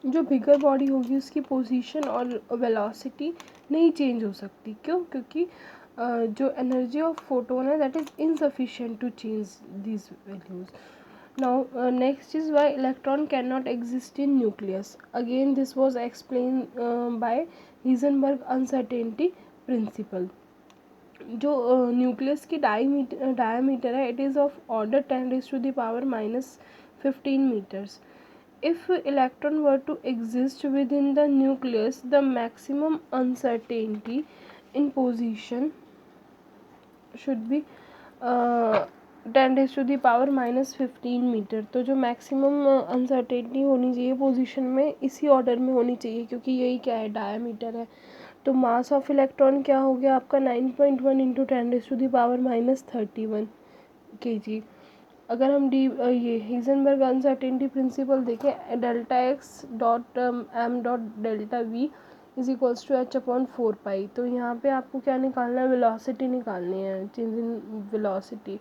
जो बिगर बॉडी होगी उसकी पोजीशन और वेलोसिटी नहीं चेंज हो सकती। क्यों? क्योंकि जो एनर्जी ऑफ फोटोन है that is insufficient to change these values. Now next is why electron can not exist in nucleus. Again this was explain by Heisenberg uncertainty principle. जो nucleus की diameter है it is of order 10⁻⁻15 meters. If electron were to exist within the nucleus, the maximum uncertainty in position should be 10⁻⁻15 metre. तो जो maximum uncertainty होनी चाहिए position में इसी order में होनी चाहिए, क्योंकि यही क्या है, डायमीटर है। तो मास ऑफ इलेक्ट्रॉन क्या हो गया आपका 9.1 इंटू 10⁻31 kg। अगर हम ये हीजनबर्ग अनसर्टेनिटी प्रिंसिपल देखें, delta x dot m dot delta v is equals to h upon 4 pi. तो यहाँ पे आपको क्या निकालना है, वेलोसिटी निकालनी है, चेंज इन वेलोसिटी।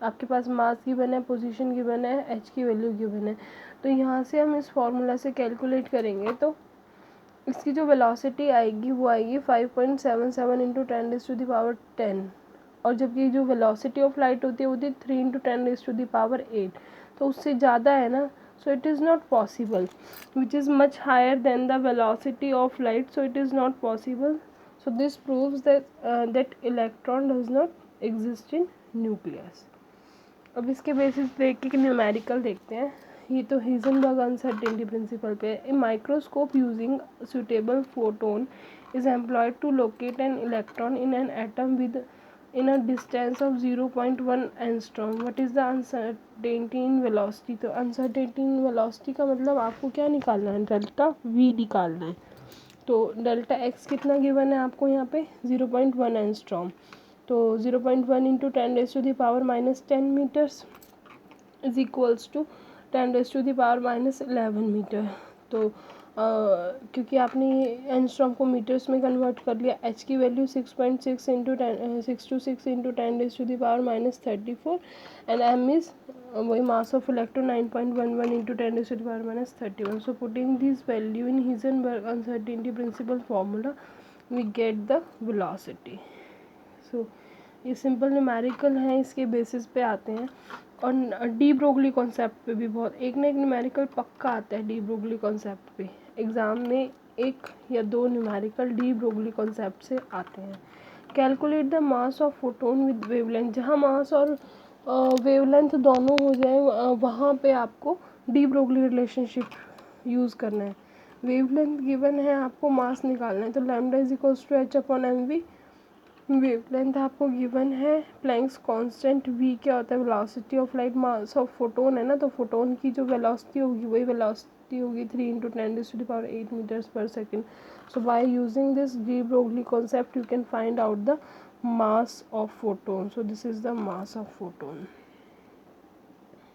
आपके पास मास गिवन है, पोजीशन गिवन है, एच की वैल्यू गिवन है। तो यहाँ से हम इस फॉर्मूला से कैलकुलेट करेंगे तो इसकी जो वेलोसिटी आएगी वो आएगी 5.77 इंटू 10⁻10। और जबकि जो वेलोसिटी ऑफ लाइट होती है वो होती है 3 इंटू 10⁸, तो उससे ज़्यादा है ना। So it is not possible, which is much higher than the velocity of light, so it is not possible. So this proves that electron does not exist in nucleus. अब इसके बेसिस पे एक numerical देखते हैं। ये तो Heisenberg uncertainty principle पे। A microscope using suitable photon is employed to locate an electron in an atom within a distance of 0.1 angstrom. What is the uncertainty in velocity. तो uncertainty in velocity का मतलब आपको क्या निकालना है, delta we निकालना है। तो डेल्टा एक्स कितना गिवन है आपको यहाँ पे 0.1 एंगस्ट्रॉम। तो 0.1 into 10⁻⁻10 metres is equals to 10⁻⁻11 metre. तो क्योंकि आपने एंगस्ट्रॉम को मीटर्स में कन्वर्ट कर लिया, एच की value 6.6 into 626 into 10⁻34 and M is वही mass of electron 9.11 into 10⁻31। So putting this value in Heisenberg uncertainty principle formula we get the velocity. So ये सिंपल न्यूमेरिकल है, इसके बेसिस पे आते हैं। और डी ब्रोगली कॉन्सेप्ट पे भी बहुत एक ना एक न्यूमेरिकल पक्का आता है डी ब्रोगली कॉन्सेप्ट पे। एग्ज़ाम में 1 या 2 न्यूमेरिकल डी ब्रोगली कॉन्सेप्ट से आते हैं। Calculate the mass of photon with wavelength. जहाँ मास और वेवलेंथ दोनों हो जाए वहाँ पे आपको डी ब्रोगली रिलेशनशिप यूज़ करना है। वेवलेंथ गिवन है, आपको मास निकालना है। तो lambda is equals to h upon m v. Wavelength आपको गिवन है, प्लैंक्स कांस्टेंट v क्या होता है, velocity of light, mass of photon है ना, तो फोटोन की जो वेलोसिटी होगी वही वेलोसिटी होगी 3 इंटू 10⁸ मीटर्स पर second. So by using this de Broglie concept you can find out the mass of photon. So this is the mass of photon.